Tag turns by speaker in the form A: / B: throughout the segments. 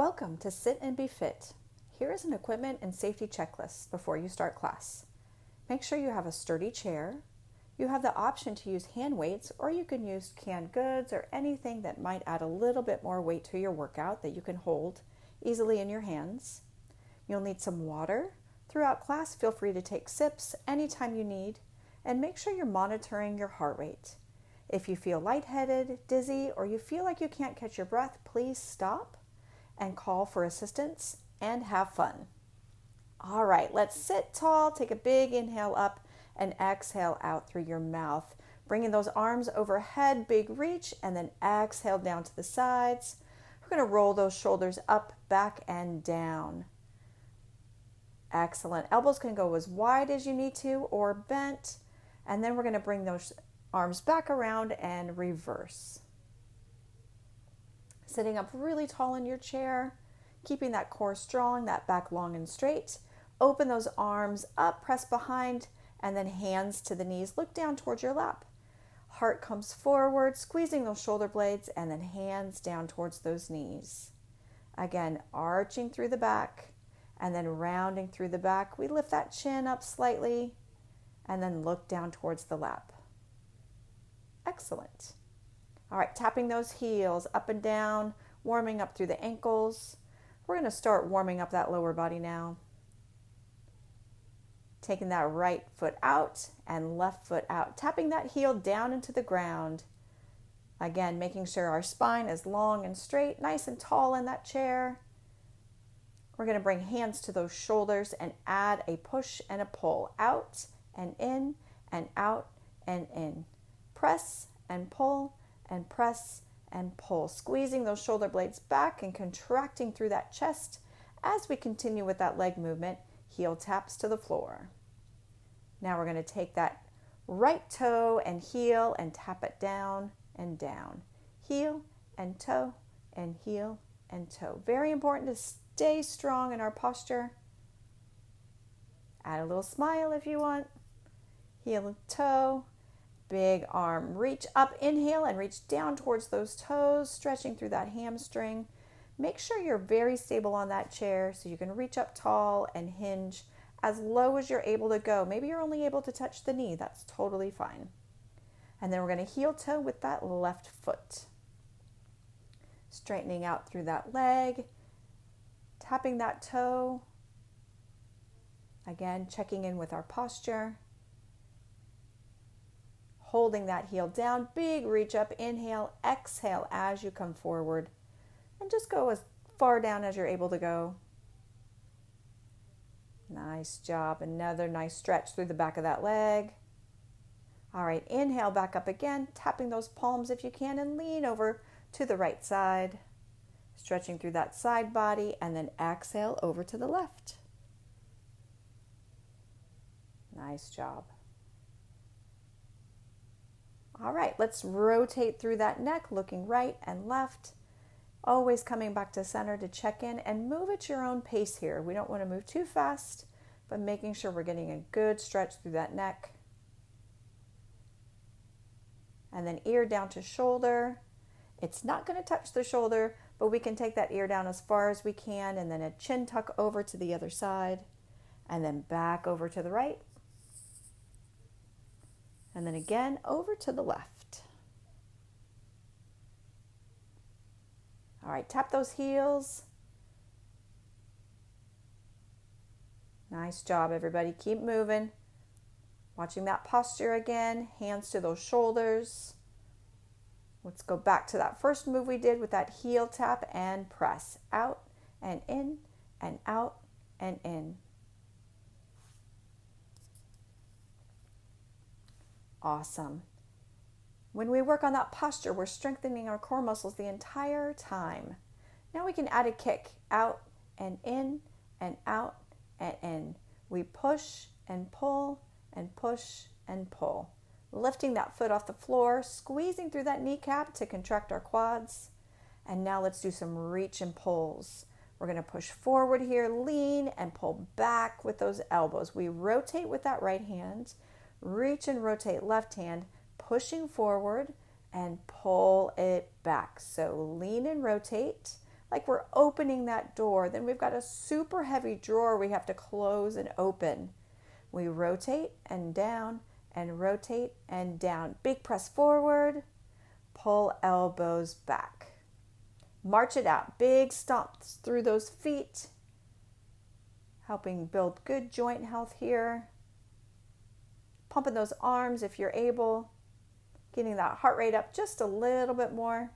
A: Welcome to Sit and Be Fit. Here is an equipment and safety checklist before you start class. Make sure you have a sturdy chair. You have the option to use hand weights, or you can use canned goods or anything that might add a little bit more weight to your workout that you can hold easily in your hands. You'll need some water. Throughout class, feel free to take sips anytime you need, and make sure you're monitoring your heart rate. If you feel lightheaded, dizzy, or you feel like you can't catch your breath, please stop and call for assistance and have fun. All right, let's sit tall, take a big inhale up and exhale out through your mouth. Bringing those arms overhead, big reach, and then exhale down to the sides. We're going to roll those shoulders up, back, and down. Excellent. Elbows can go as wide as you need to or bent. And then we're going to bring those arms back around and reverse. Sitting up really tall in your chair, keeping that core strong, that back long and straight. Open those arms up, press behind, and then hands to the knees. Look down towards your lap. Heart comes forward, squeezing those shoulder blades, and then hands down towards those knees. Again, arching through the back, and then rounding through the back. We lift that chin up slightly, and then look down towards the lap. Excellent. All right, tapping those heels up and down, warming up through the ankles. We're going to start warming up that lower body now. Taking that right foot out and left foot out. Tapping that heel down into the ground. Again, making sure our spine is long and straight, nice and tall in that chair. We're going to bring hands to those shoulders and add a push and a pull. Out and in and out and in. Press and pull and press and pull, squeezing those shoulder blades back and contracting through that chest as we continue with that leg movement, heel taps to the floor. Now we're going to take that right toe and heel and tap it down and down. Heel and toe and heel and toe. Very important to stay strong in our posture. Add a little smile if you want. Heel and toe. Big arm, reach up, inhale, and reach down towards those toes, stretching through that hamstring. Make sure you're very stable on that chair so you can reach up tall and hinge as low as you're able to go. Maybe you're only able to touch the knee. That's totally fine. And then we're going to heel toe with that left foot. Straightening out through that leg, tapping that toe. Again, checking in with our posture. Holding that heel down, big reach up, inhale, exhale as you come forward. And just go as far down as you're able to go. Nice job. Another nice stretch through the back of that leg. All right, inhale back up again, tapping those palms if you can, and lean over to the right side. Stretching through that side body, and then exhale over to the left. Nice job. All right, let's rotate through that neck, looking right and left. Always coming back to center to check in and move at your own pace here. We don't want to move too fast, but making sure we're getting a good stretch through that neck. And then ear down to shoulder. It's not going to touch the shoulder, but we can take that ear down as far as we can, and then a chin tuck over to the other side, and then back over to the right. And then again, over to the left. All right, tap those heels. Nice job, everybody. Keep moving. Watching that posture again. Hands to those shoulders. Let's go back to that first move we did with that heel tap and press. Out and in and out and in. Awesome. When we work on that posture, we're strengthening our core muscles the entire time. Now we can add a kick. Out and in and out and in. We push and pull and push and pull. Lifting that foot off the floor, squeezing through that kneecap to contract our quads. And now let's do some reach and pulls. We're going to push forward here, lean and pull back with those elbows. We rotate with that right hand. Reach and rotate left hand, pushing forward and pull it back. So lean and rotate. like we're opening that door. Then we've got a super heavy drawer we have to close and open. We rotate and down and rotate and down. Big press forward, pull elbows back. March it out. Big stomps through those feet, helping build good joint health here. Pumping those arms if you're able, getting that heart rate up just a little bit more.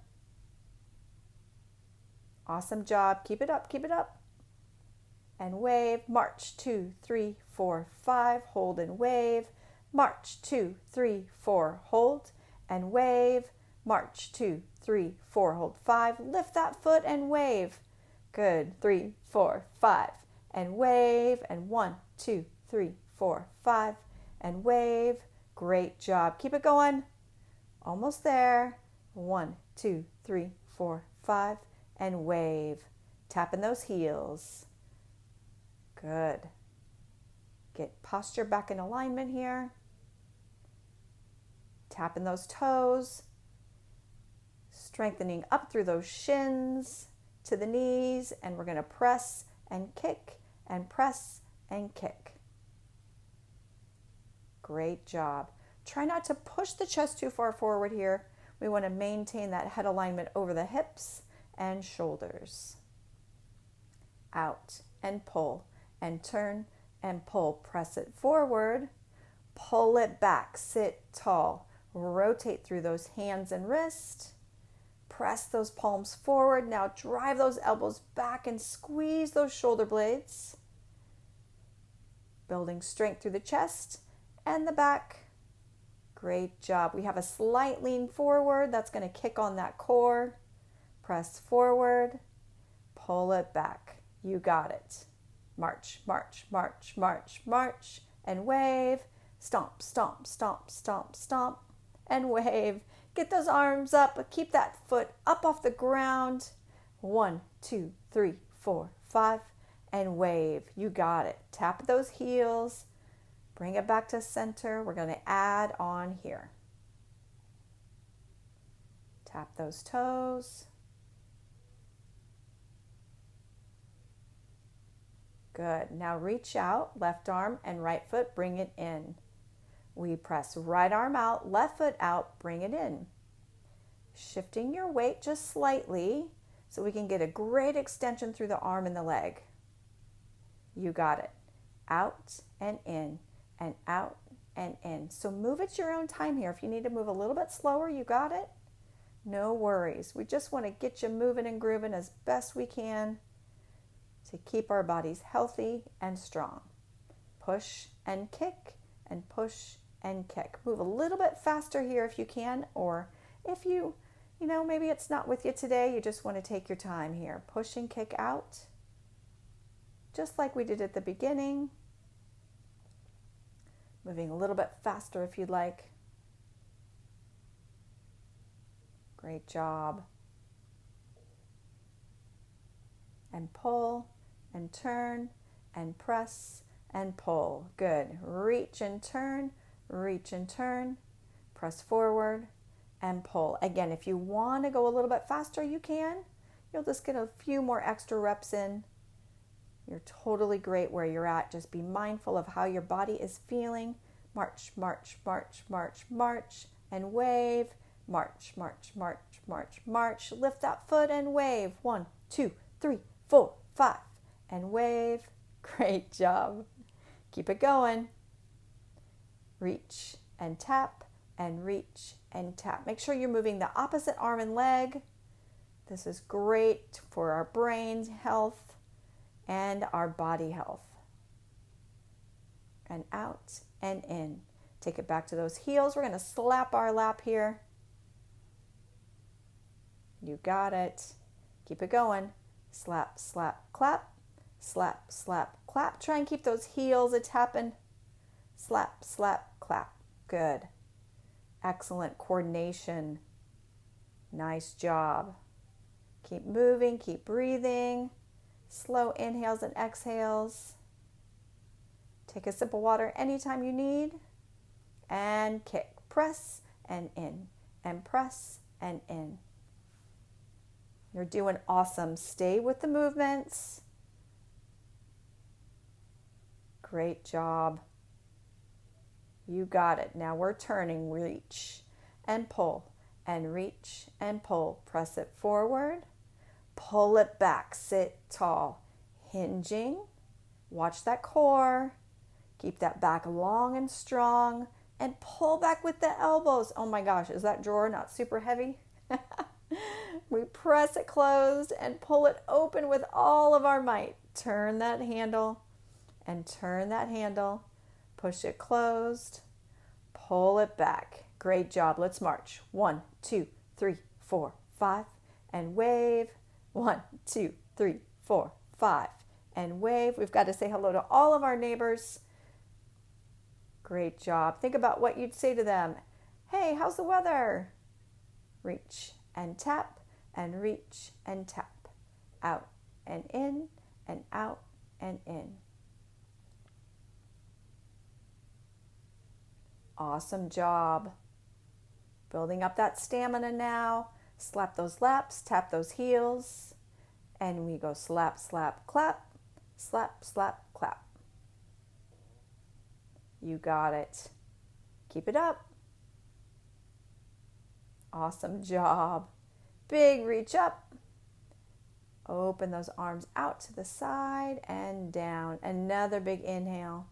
A: Awesome job. Keep it up, keep it up. And wave. March, 2, 3, 4, 5. Hold and wave. March, 2, 3, 4. Hold and wave. March, 2, 3, 4. Hold 5. Lift that foot and wave. Good. 3, 4, 5. And wave. And 1, 2, 3, 4, 5. And wave. Great job. Keep it going. Almost there. 1, 2, 3, 4, 5. And wave. Tapping those heels. Good. Get posture back in alignment here. Tapping those toes. Strengthening up through those shins to the knees. And we're going to press and kick and press and kick. Great job. Try not to push the chest too far forward here. We want to maintain that head alignment over the hips and shoulders. Out and pull and turn and pull. Press it forward. Pull it back. Sit tall. Rotate through those hands and wrists. Press those palms forward. Now drive those elbows back and squeeze those shoulder blades. Building strength through the chest and the back. Great job. We have a slight lean forward. That's going to kick on that core. Press forward. Pull it back. You got it. March, march, march, march, march. And wave. Stomp, stomp, stomp, stomp, stomp. And wave. Get those arms up. Keep that foot up off the ground. 1, 2, 3, 4, 5. And wave. You got it. Tap those heels. Bring it back to center. We're going to add on here. Tap those toes. Good. Now reach out, left arm and right foot, bring it in. We press right arm out, left foot out, bring it in. Shifting your weight just slightly so we can get a great extension through the arm and the leg. You got it. Out and in. And out and in. So move at your own time here. If you need to move a little bit slower, you got it. No worries. We just want to get you moving and grooving as best we can to keep our bodies healthy and strong. Push and kick and push and kick. Move a little bit faster here if you can, or if you maybe it's not with you today, you just want to take your time here. Push and kick out, just like we did at the beginning. Moving a little bit faster if you'd like. Great job. And pull and turn and press and pull. Good. Reach and turn, press forward and pull. Again, if you want to go a little bit faster, you can. You'll just get a few more extra reps in. You're totally great where you're at. Just be mindful of how your body is feeling. March, march, march, march, march, and wave. March, march, march, march, march. Lift that foot and wave. 1, 2, 3, 4, 5, and wave. Great job. Keep it going. Reach and tap and reach and tap. Make sure you're moving the opposite arm and leg. This is great for our brain health and our body health. And out and in. Take it back to those heels. We're going to slap our lap here. You got it. Keep it going. Slap, slap, clap. Slap, slap, clap. Try and keep those heels a tapping. Slap, slap, clap. Good. Excellent coordination. Nice job. Keep moving, keep breathing. Slow inhales and exhales. Take a sip of water anytime you need. And kick. Press and in. And press and in. You're doing awesome. Stay with the movements. Great job. You got it. Now we're turning. Reach and pull and reach and pull. Press it forward. Pull it back. Sit tall. Hinging. Watch that core. Keep that back long and strong. And pull back with the elbows. Oh my gosh, is that drawer not super heavy? We press it closed and pull it open with all of our might. Turn that handle and turn that handle. Push it closed. Pull it back. Great job. Let's march. 1, 2, 3, 4, 5. And wave. 1, 2, 3, 4, 5. And wave. We've got to say hello to all of our neighbors. Great job. Think about what you'd say to them. Hey, how's the weather? Reach and tap and reach and tap. Out and in and out and in. Awesome job. Building up that stamina now. Slap those laps, tap those heels. And we go slap, slap, clap. Slap, slap, clap. You got it. Keep it up. Awesome job. Big reach up. Open those arms out to the side and down. Another big inhale.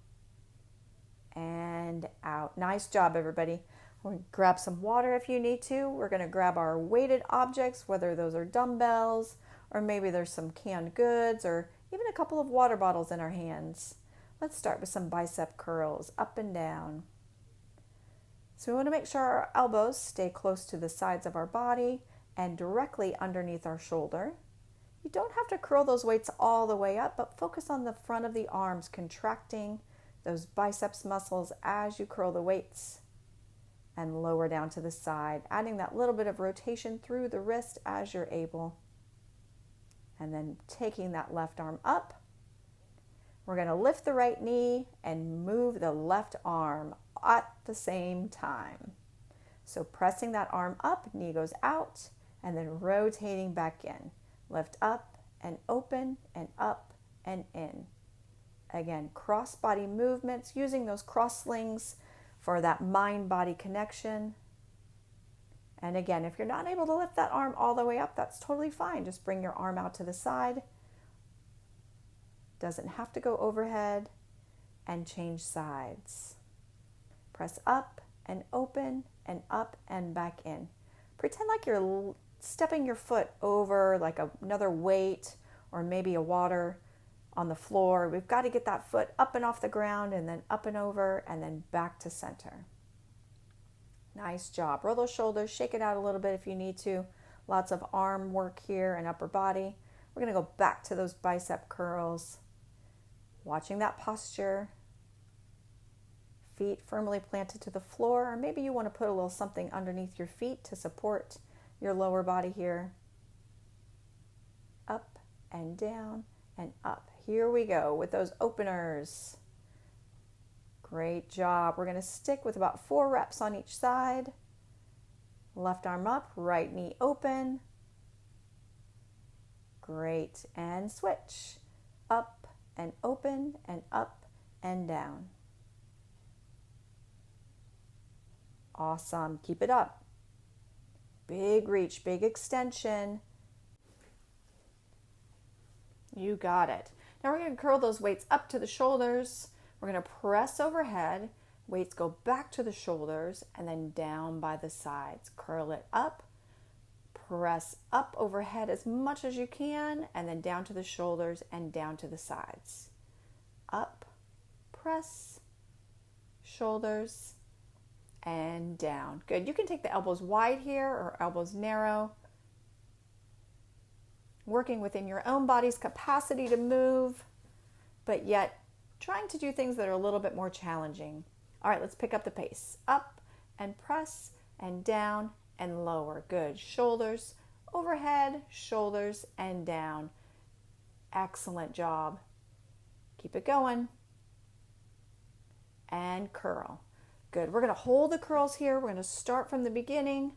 A: And out. Nice job, everybody. We're going to grab some water if you need to. We're going to grab our weighted objects, whether those are dumbbells or maybe there's some canned goods or even a couple of water bottles in our hands. Let's start with some bicep curls, up and down. So we want to make sure our elbows stay close to the sides of our body and directly underneath our shoulder. You don't have to curl those weights all the way up, but focus on the front of the arms, contracting those biceps muscles as you curl the weights, and lower down to the side, adding that little bit of rotation through the wrist as you're able. And then taking that left arm up. We're going to lift the right knee and move the left arm at the same time. So pressing that arm up, knee goes out, and then rotating back in. Lift up and open and up and in. Again, cross body movements, using those cross slings for that mind-body connection. And again, if you're not able to lift that arm all the way up, that's totally fine. Just bring your arm out to the side. Doesn't have to go overhead, and change sides. Press up and open and up and back in. Pretend like you're stepping your foot over like another weight or maybe a water on the floor. We've got to get that foot up and off the ground and then up and over and then back to center. Nice job. Roll those shoulders, shake it out a little bit if you need to. Lots of arm work here and upper body. We're going to go back to those bicep curls. Watching that posture. Feet firmly planted to the floor, or maybe you want to put a little something underneath your feet to support your lower body here. Up and down and up. Here we go with those openers. Great job. We're going to stick with about 4 reps on each side. Left arm up, right knee open. Great. And switch. Up and open and up and down. Awesome. Keep it up. Big reach, big extension. You got it. Now we're going to curl those weights up to the shoulders. We're going to press overhead. Weights go back to the shoulders and then down by the sides. Curl it up. Press up overhead as much as you can and then down to the shoulders and down to the sides. Up, press, shoulders, and down. Good. You can take the elbows wide here or elbows narrow. Working within your own body's capacity to move, but yet trying to do things that are a little bit more challenging. All right, let's pick up the pace. Up and press and down and lower. Good. Shoulders, overhead, shoulders, and down. Excellent job. Keep it going. And curl. Good. We're going to hold the curls here. We're going to start from the beginning.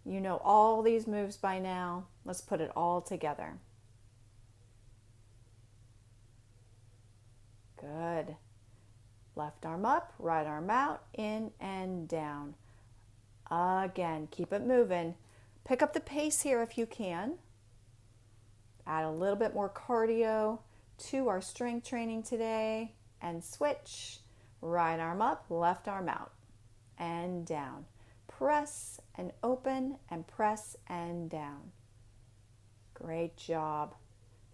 A: You know all these moves by now. Let's put it all together. Good. Left arm up, right arm out, in and down. Again, keep it moving. Pick up the pace here if you can. Add a little bit more cardio to our strength training today. And switch. Right arm up, left arm out, and down. Press and open and press and down. Great job.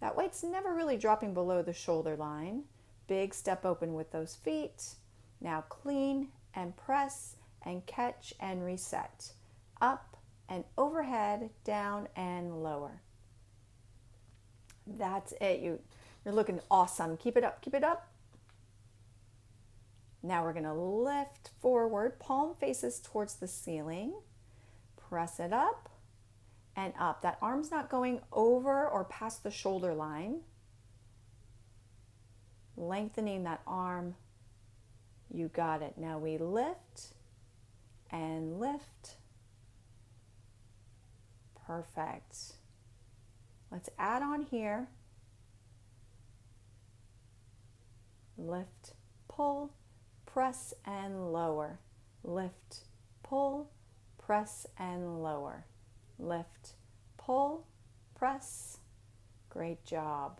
A: That weight's never really dropping below the shoulder line. Big step open with those feet. Now clean and press and catch and reset. Up and overhead, down and lower. That's it. You're looking awesome. Keep it up, keep it up. Now we're going to lift forward, palm faces towards the ceiling. Press it up and up. That arm's not going over or past the shoulder line. Lengthening that arm. You got it. Now we lift and lift. Perfect. Let's add on here. Lift, pull, press and lower. Lift, pull, press and lower. Lift, pull, press. Great job.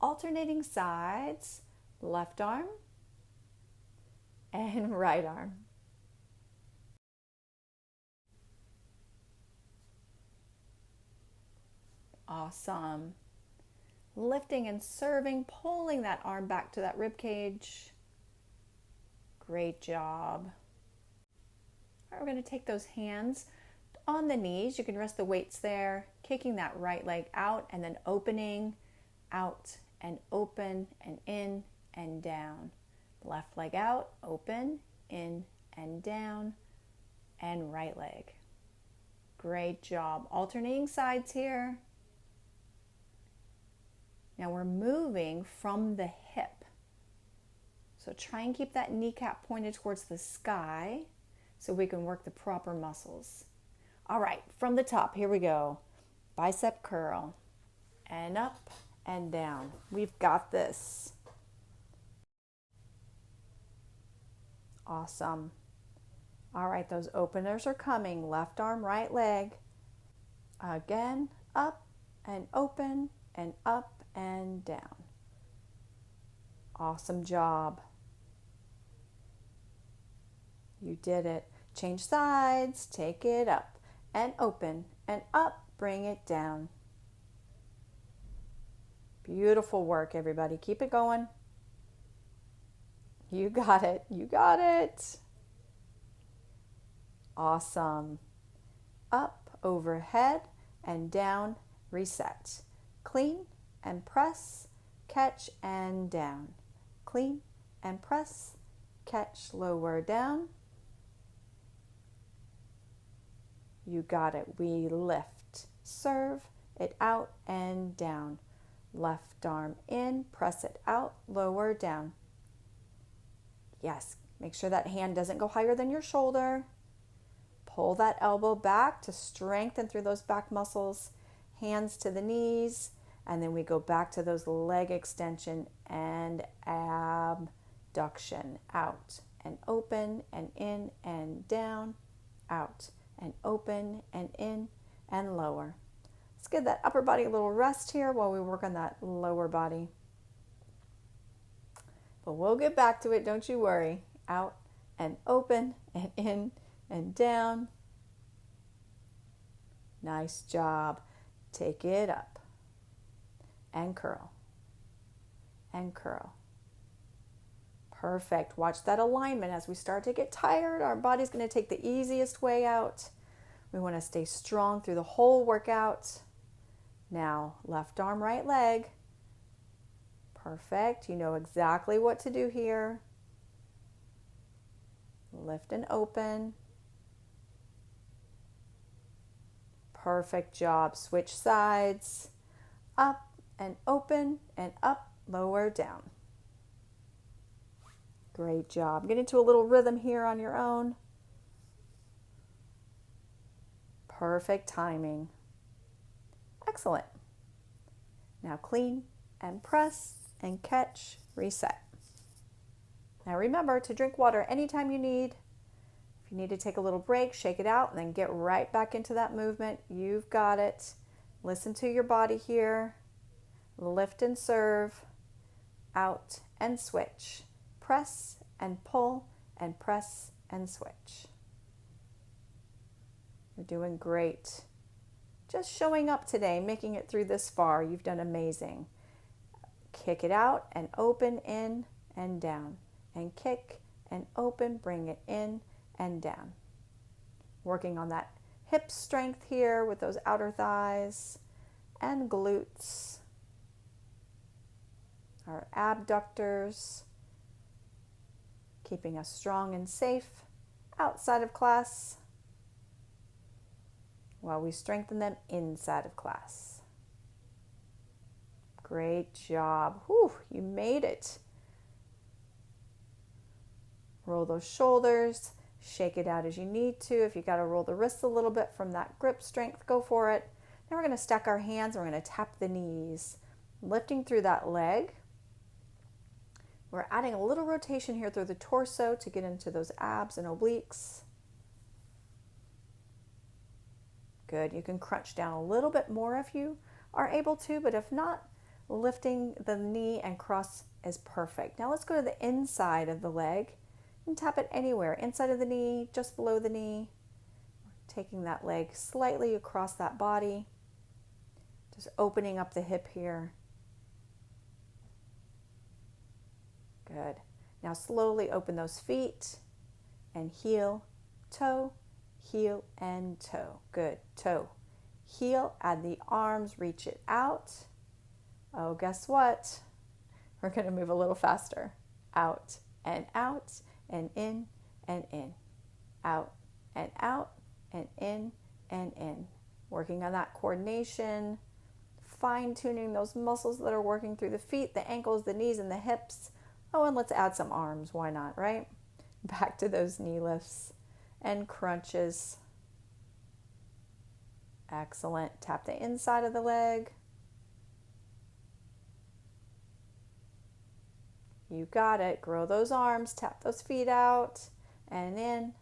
A: Alternating sides, left arm and right arm. Awesome. Lifting and serving, pulling that arm back to that rib cage. Great job. All right, we're going to take those hands on the knees. You can rest the weights there, kicking that right leg out and then opening, out and open and in and down. Left leg out, open, in and down, and right leg. Great job. Alternating sides here. Now we're moving from the hip. So try and keep that kneecap pointed towards the sky so we can work the proper muscles. All right, from the top, here we go. Bicep curl and up and down. We've got this. Awesome. All right, those openers are coming. Left arm, right leg. Again, up and open and up and down. Awesome job. You did it. Change sides, take it up and open and up, bring it down. Beautiful work, everybody. Keep it going. You got it. You got it. Awesome. Up, overhead, and down, reset. Clean and press, catch and down. Clean and press, catch, lower down. You got it. We lift, serve it out and down. Left arm in, press it out, lower down. Yes, make sure that hand doesn't go higher than your shoulder. Pull that elbow back to strengthen through those back muscles. Hands to the knees, and then we go back to those leg extension and abduction. Out and open and in and down, out and open and in and lower. Let's give that upper body a little rest here while we work on that lower body. But we'll get back to it, don't you worry. Out and open and in and down. Nice job. Take it up and curl and curl. Perfect. Watch that alignment. As we start to get tired, our body's going to take the easiest way out. We want to stay strong through the whole workout. Now, left arm, right leg. Perfect. You know exactly what to do here. Lift and open. Perfect job. Switch sides. Up and open and up, lower, down. Great job. Get into a little rhythm here on your own. Perfect timing. Excellent. Now clean and press and catch, reset. Now remember to drink water anytime you need. If you need to take a little break, shake it out and then get right back into that movement. You've got it. Listen to your body here. Lift and serve, out and switch. Press and pull and press and switch. You're doing great. Just showing up today, making it through this far, you've done amazing. Kick it out and open, in and down. And kick and open, bring it in and down. Working on that hip strength here with those outer thighs and glutes. Our abductors, keeping us strong and safe outside of class while we strengthen them inside of class. Great job. Whew, you made it. Roll those shoulders, shake it out as you need to. If you got to roll the wrists a little bit from that grip strength, go for it. Now we're going to stack our hands and we're going to tap the knees, lifting through that leg. We're adding a little rotation here through the torso to get into those abs and obliques. Good. You can crunch down a little bit more if you are able to, but if not, lifting the knee and cross is perfect. Now let's go to the inside of the leg and tap it anywhere. Inside of the knee, just below the knee. Taking that leg slightly across that body. Just opening up the hip here. Good. Now slowly open those feet and heel, toe, heel and toe. Good. Toe, heel, add the arms, reach it out. Oh, guess what? We're going to move a little faster. Out and in and in. Out and in and in. Working on that coordination, fine-tuning those muscles that are working through the feet, the ankles, the knees, and the hips. Oh, and let's add some arms. Why not, right? Back to those knee lifts and crunches. Excellent. Tap the inside of the leg. You got it. Grow those arms. Tap those feet out and in.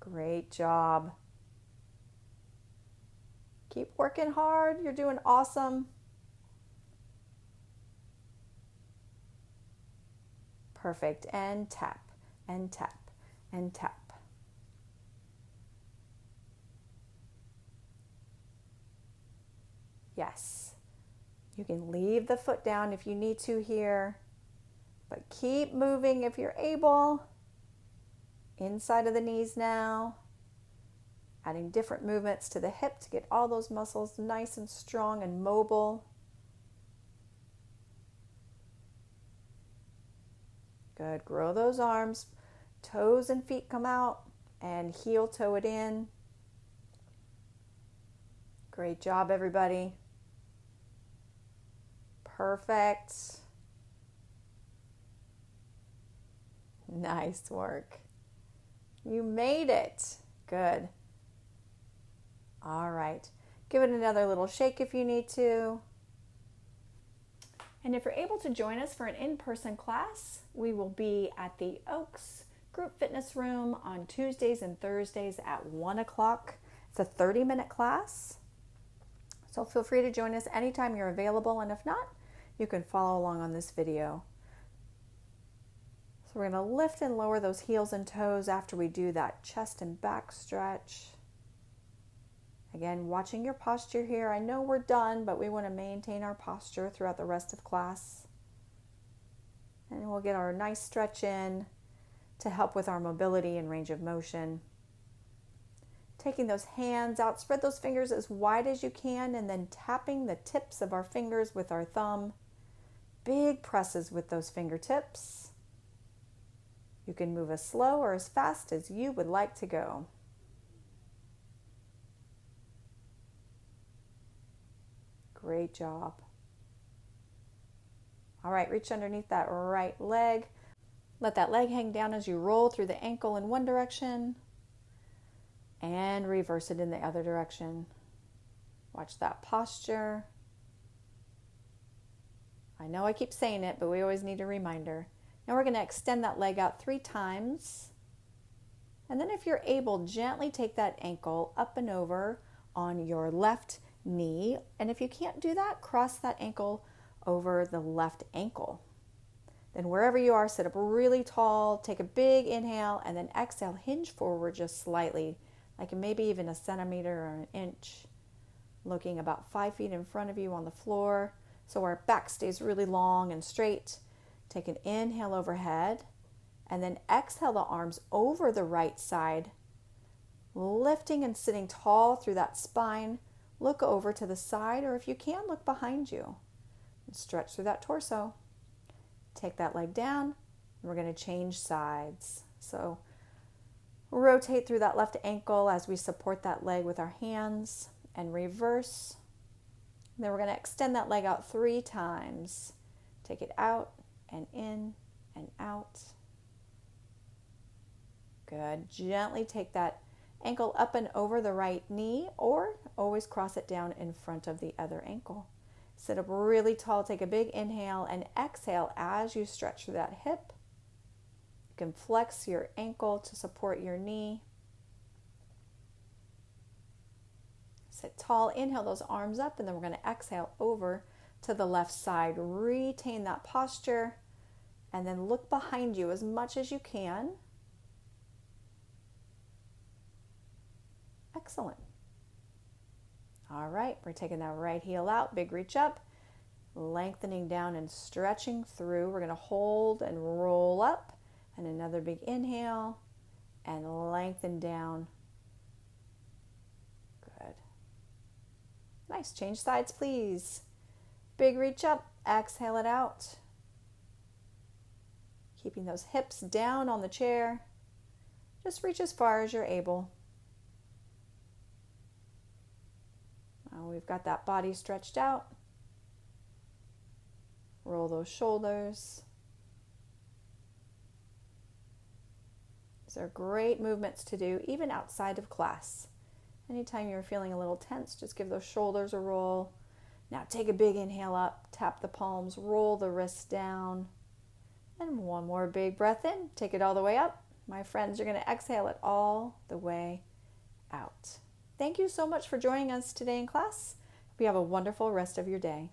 A: Great job. Keep working hard. You're doing awesome. Perfect. And tap, and tap, and tap. Yes. You can leave the foot down if you need to here, but keep moving if you're able. Inside of the knees now. Adding different movements to the hip to get all those muscles nice and strong and mobile. Good. Grow those arms. Toes and feet come out and heel toe it in. Great job, everybody. Perfect. Nice work. You made it. Good. All right. Give it another little shake if you need to. And if you're able to join us for an in-person class, we will be at the Oaks Group Fitness Room on Tuesdays and Thursdays at 1 o'clock. It's a 30-minute class. So feel free to join us anytime you're available. And if not, you can follow along on this video. So we're going to lift and lower those heels and toes after we do that chest and back stretch. Again, watching your posture here. I know we're done, but we want to maintain our posture throughout the rest of class. And we'll get our nice stretch in to help with our mobility and range of motion. Taking those hands out, spread those fingers as wide as you can, and then tapping the tips of our fingers with our thumb. Big presses with those fingertips. You can move as slow or as fast as you would like to go. Great job. All right, reach underneath that right leg. Let that leg hang down as you roll through the ankle in one direction and reverse it in the other direction. Watch that posture. I know I keep saying it, but we always need a reminder. Now we're going to extend that leg out 3 times. And then if you're able, gently take that ankle up and over on your left knee. And if you can't do that, cross that ankle over the left ankle. Then wherever you are, sit up really tall, take a big inhale, and then exhale, hinge forward just slightly, like maybe even a centimeter or an inch, looking about 5 feet in front of you on the floor, so our back stays really long and straight. Take an inhale overhead, and then exhale the arms over the right side, lifting and sitting tall through that spine. Look over to the side, or if you can, look behind you. And stretch through that torso. Take that leg down, and we're going to change sides. So rotate through that left ankle as we support that leg with our hands, and reverse. And then we're going to extend that leg out 3 times. Take it out and in and out. Good. Gently take that ankle up and over the right knee, or always cross it down in front of the other ankle. Sit up really tall, take a big inhale, and exhale as you stretch through that hip. You can flex your ankle to support your knee. Sit tall, inhale those arms up, and then we're going to exhale over to the left side. Retain that posture, and then look behind you as much as you can. Excellent. All right, we're taking that right heel out, big reach up, lengthening down and stretching through. We're going to hold and roll up, and another big inhale, and lengthen down. Good. Nice. Change sides, please. Big reach up, exhale it out. Keeping those hips down on the chair. Just reach as far as you're able. We've got that body stretched out. Roll those shoulders. These are great movements to do even outside of class. Anytime you're feeling a little tense, just give those shoulders a roll. Now take a big inhale up, tap the palms, roll the wrists down. And one more big breath in. Take it all the way up. My friends, you're going to exhale it all the way out. Thank you so much for joining us today in class. Hope you have a wonderful rest of your day.